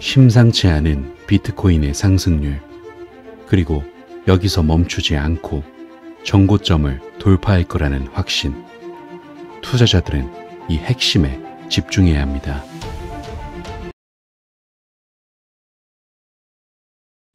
심상치 않은 비트코인의 상승률, 그리고 여기서 멈추지 않고 정고점을 돌파할 거라는 확신. 투자자들은 이 핵심에 집중해야 합니다.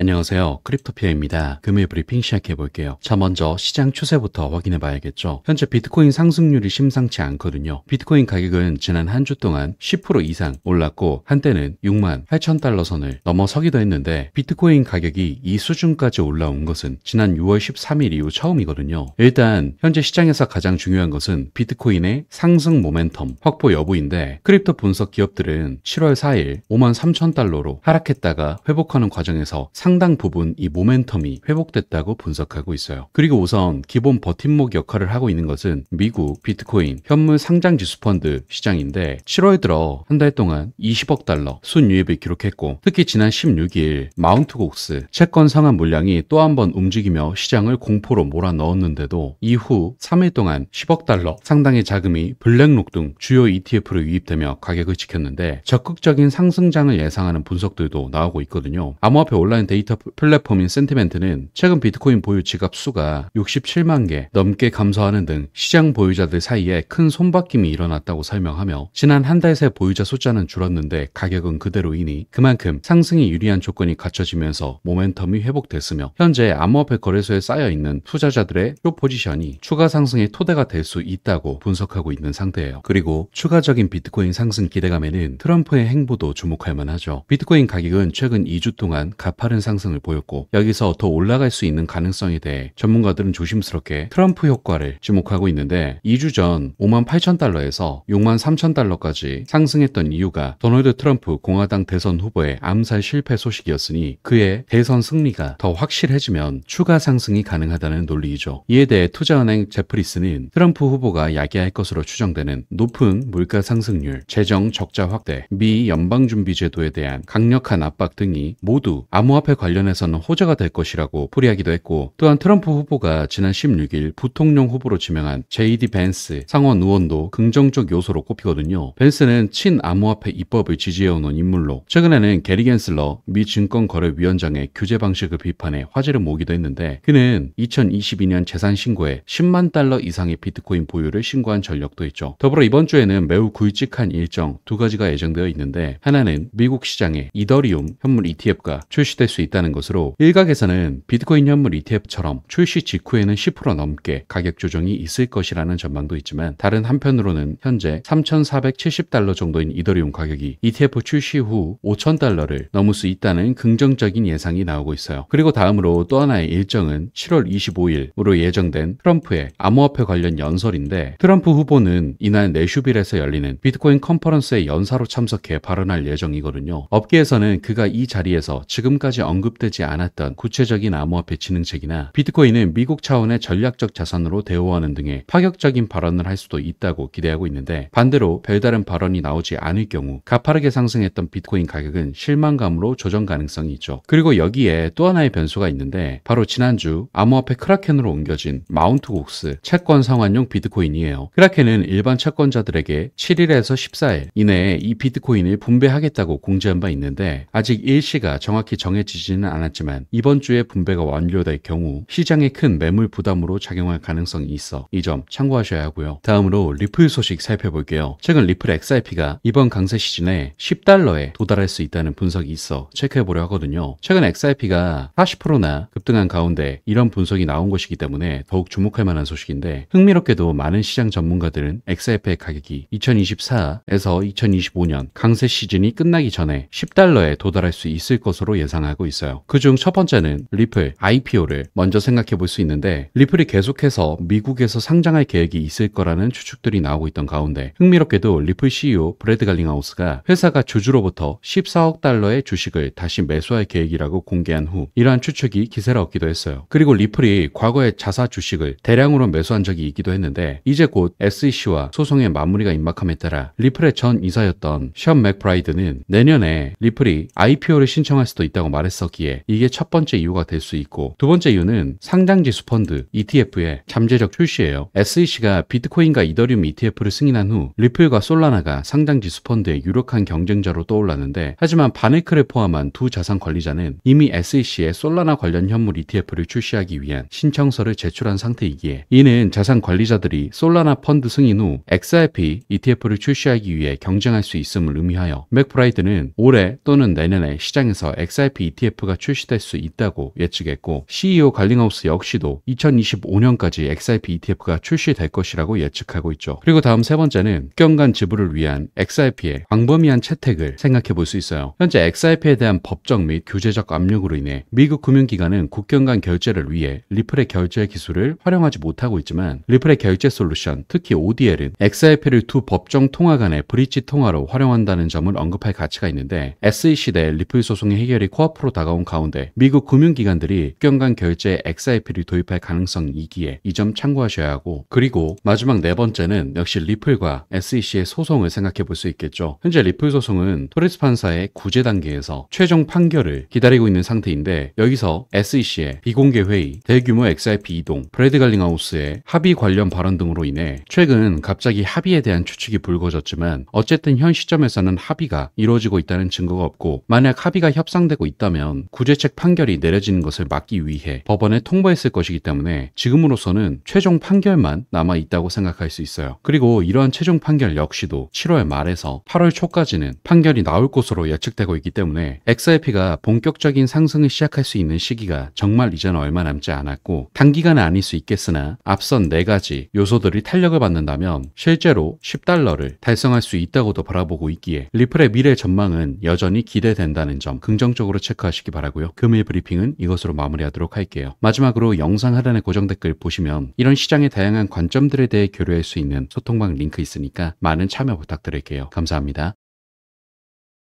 안녕하세요. 크립토피아입니다. 금일 브리핑 시작해 볼게요. 자, 먼저 시장 추세부터 확인해 봐야겠죠. 현재 비트코인 상승률이 심상치 않거든요. 비트코인 가격은 지난 한 주 동안 10% 이상 올랐고 한때는 68,000달러 선을 넘어서기도 했는데 비트코인 가격이 이 수준까지 올라온 것은 지난 6월 13일 이후 처음이거든요. 일단 현재 시장에서 가장 중요한 것은 비트코인의 상승 모멘텀 확보 여부인데, 크립토 분석 기업들은 7월 4일 53,000달러로 하락했다가 회복하는 과정에서 상당 부분 이 모멘텀이 회복됐다고 분석하고 있어요. 그리고 우선 기본 버팀목 역할을 하고 있는 것은 미국 비트코인 현물 상장지수 펀드 시장인데, 7월 들어 한 달 동안 20억 달러 순유입을 기록했고, 특히 지난 16일 마운트 곡스 채권 상환 물량이 또 한 번 움직이며 시장을 공포로 몰아넣었는데도 이후 3일 동안 10억 달러 상당의 자금이 블랙록 등 주요 ETF로 유입되며 가격을 지켰는데, 적극적인 상승장을 예상하는 분석들도 나오고 있거든요. 암호화폐 온라인 데이터 플랫폼인 센티멘트는 최근 비트코인 보유 지갑 수가 67만 개 넘게 감소하는 등 시장 보유자들 사이에 큰 손바뀜이 일어났다고 설명하며, 지난 한 달 새 보유자 숫자는 줄었는데 가격은 그대로이니 그만큼 상승이 유리한 조건이 갖춰지면서 모멘텀이 회복됐으며, 현재 암호화폐 거래소에 쌓여있는 투자자들의 숏 포지션이 추가 상승의 토대가 될 수 있다고 분석하고 있는 상태예요. 그리고 추가적인 비트코인 상승 기대감에는 트럼프의 행보도 주목할 만하죠. 비트코인 가격은 최근 2주 동안 가파른 상승을 보였고, 여기서 더 올라갈 수 있는 가능성에 대해 전문가들은 조심스럽게 트럼프 효과를 주목하고 있는데, 2주 전 58,000달러에서 63,000달러까지 상승했던 이유가 도널드 트럼프 공화당 대선 후보의 암살 실패 소식이었으니, 그의 대선 승리가 더 확실해지면 추가 상승이 가능하다는 논리이죠. 이에 대해 투자은행 제프리스는 트럼프 후보가 야기할 것으로 추정되는 높은 물가 상승률, 재정 적자 확대, 미 연방준비제도에 대한 강력한 압박 등이 모두 암호화폐 관련해서는 호재가 될 것이라고 풀이하기도 했고, 또한 트럼프 후보가 지난 16일 부통령 후보로 지명한 JD 벤스 상원 의원도 긍정적 요소로 꼽히거든요. 벤스는 친암호화폐 입법을 지지해오는 인물로, 최근에는 게리 겐슬러 미 증권거래위원장의 규제 방식을 비판해 화제를 모으기도 했는데, 그는 2022년 재산 신고에 10만 달러 이상의 비트코인 보유를 신고한 전력도 있죠. 더불어 이번 주에는 매우 굵직한 일정 두 가지가 예정되어 있는데, 하나는 미국 시장에 이더리움 현물 ETF가 출시될 수 있다는 것으로, 일각에서는 비트코인 현물 ETF처럼 출시 직후에는 10% 넘게 가격 조정이 있을 것이라는 전망도 있지만, 다른 한편으로는 현재 3,470달러 정도인 이더리움 가격이 ETF 출시 후 5,000달러를 넘을 수 있다는 긍정적인 예상이 나오고 있어요. 그리고 다음으로 또 하나의 일정은 7월 25일으로 예정된 트럼프의 암호화폐 관련 연설인데, 트럼프 후보는 이날 내슈빌에서 열리는 비트코인 컨퍼런스에 연사로 참석해 발언할 예정이거든요. 업계에서는 그가 이 자리에서 지금까지 언급되지 않았던 구체적인 암호화폐 진흥책이나 비트코인은 미국 차원의 전략적 자산으로 대우하는 등의 파격적인 발언을 할 수도 있다고 기대하고 있는데, 반대로 별다른 발언이 나오지 않을 경우 가파르게 상승했던 비트코인 가격은 실망감으로 조정 가능성이 있죠. 그리고 여기에 또 하나의 변수가 있는데, 바로 지난주 암호화폐 크라켄으로 옮겨진 마운트 곡스 채권 상환용 비트코인이에요. 크라켄은 일반 채권자들에게 7일에서 14일 이내에 이 비트코인을 분배하겠다고 공지한 바 있는데, 아직 일시가 정확히 정해지지는 않았지만 이번 주에 분배가 완료될 경우 시장에 큰 매물 부담으로 작용할 가능성이 있어 이 점 참고하셔야 하고요. 다음으로 리플 소식 살펴볼게요. 최근 리플 XRP가 이번 강세 시즌에 10달러에 도달할 수 있다는 분석이 있어 체크해보려 하거든요. 최근 XRP가 40%나 급등한 가운데 이런 분석이 나온 것이기 때문에 더욱 주목할 만한 소식인데, 흥미롭게도 많은 시장 전문가들은 XRP의 가격이 2024에서 2025년 강세 시즌이 끝나기 전에 10달러에 도달할 수 있을 것으로 예상하고 있어요. 그중 첫 번째는 리플 IPO를 먼저 생각해 볼 수 있는데, 리플이 계속해서 미국에서 상장할 계획이 있을 거라는 추측들이 나오고 있던 가운데, 흥미롭게도 리플 CEO 브래드 갈링하우스가 회사가 주주로부터 14억 달러의 주식을 다시 매수할 계획이라고 공개한 후 이러한 추측이 기세를 얻기도 했어요. 그리고 리플이 과거에 자사 주식을 대량으로 매수한 적이 있기도 했는데, 이제 곧 SEC와 소송의 마무리가 임박함에 따라 리플의 전 이사였던 션 맥브라이드는 내년에 리플이 IPO를 신청할 수도 있다고 말했습니다. 맞서기에 이게 첫 번째 이유가 될 수 있고, 두 번째 이유는 상장지수 펀드 ETF의 잠재적 출시예요. SEC가 비트코인과 이더리움 ETF를 승인한 후 리플과 솔라나가 상장지수 펀드의 유력한 경쟁자로 떠올랐는데, 하지만 바네크를 포함한 두 자산 관리자는 이미 SEC에 솔라나 관련 현물 ETF를 출시하기 위한 신청서를 제출한 상태이기에, 이는 자산 관리자들이 솔라나 펀드 승인 후 XRP ETF를 출시하기 위해 경쟁할 수 있음을 의미하여 맥브라이드는 올해 또는 내년에 시장에서 XRP ETF가 출시될 수 있다고 예측했고, CEO 갈링하우스 역시도 2025년까지 XRP ETF가 출시될 것이라고 예측하고 있죠. 그리고 다음 세 번째는 국경간 지불을 위한 XRP의 광범위한 채택을 생각해 볼 수 있어요. 현재 XRP에 대한 법적 및 규제적 압력으로 인해 미국 금융기관은 국경간 결제를 위해 리플의 결제 기술을 활용하지 못하고 있지만, 리플의 결제 솔루션, 특히 ODL은 XRP를 두 법정 통화 간의 브릿지 통화로 활용한다는 점을 언급할 가치가 있는데, SEC 대 리플 소송의 해결이 코앞으로 다가온 가운데 미국 금융기관들이 국경간 결제에 XRP를 도입할 가능성이기에 이 점 참고하셔야 하고, 그리고 마지막 네 번째는 역시 리플과 SEC의 소송을 생각해 볼 수 있겠죠. 현재 리플 소송은 토레스 판사의 구제 단계에서 최종 판결을 기다리고 있는 상태인데, 여기서 SEC의 비공개 회의, 대규모 XRP 이동, 브래드 갈링하우스의 합의 관련 발언 등으로 인해 최근 갑자기 합의에 대한 추측이 불거졌지만, 어쨌든 현 시점에서는 합의가 이루어지고 있다는 증거가 없고, 만약 합의가 협상되고 있다면 구제책 판결이 내려지는 것을 막기 위해 법원에 통보했을 것이기 때문에 지금으로서는 최종 판결만 남아 있다고 생각할 수 있어요. 그리고 이러한 최종 판결 역시도 7월 말에서 8월 초까지는 판결이 나올 것으로 예측되고 있기 때문에 XRP가 본격적인 상승을 시작할 수 있는 시기가 정말 이제는 얼마 남지 않았고, 단기간은 아닐 수 있겠으나 앞선 네 가지 요소들이 탄력을 받는다면 실제로 $10를 달성할 수 있다고도 바라보고 있기에 리플의 미래 전망은 여전히 기대된다는 점 긍정적으로 체크하시기 바라고요. 금일 브리핑은 이것으로 마무리하도록 할게요. 마지막으로 영상 하단의 고정 댓글 보시면 이런 시장의 다양한 관점들에 대해 교류할 수 있는 소통방 링크 있으니까 많은 참여 부탁드릴게요. 감사합니다.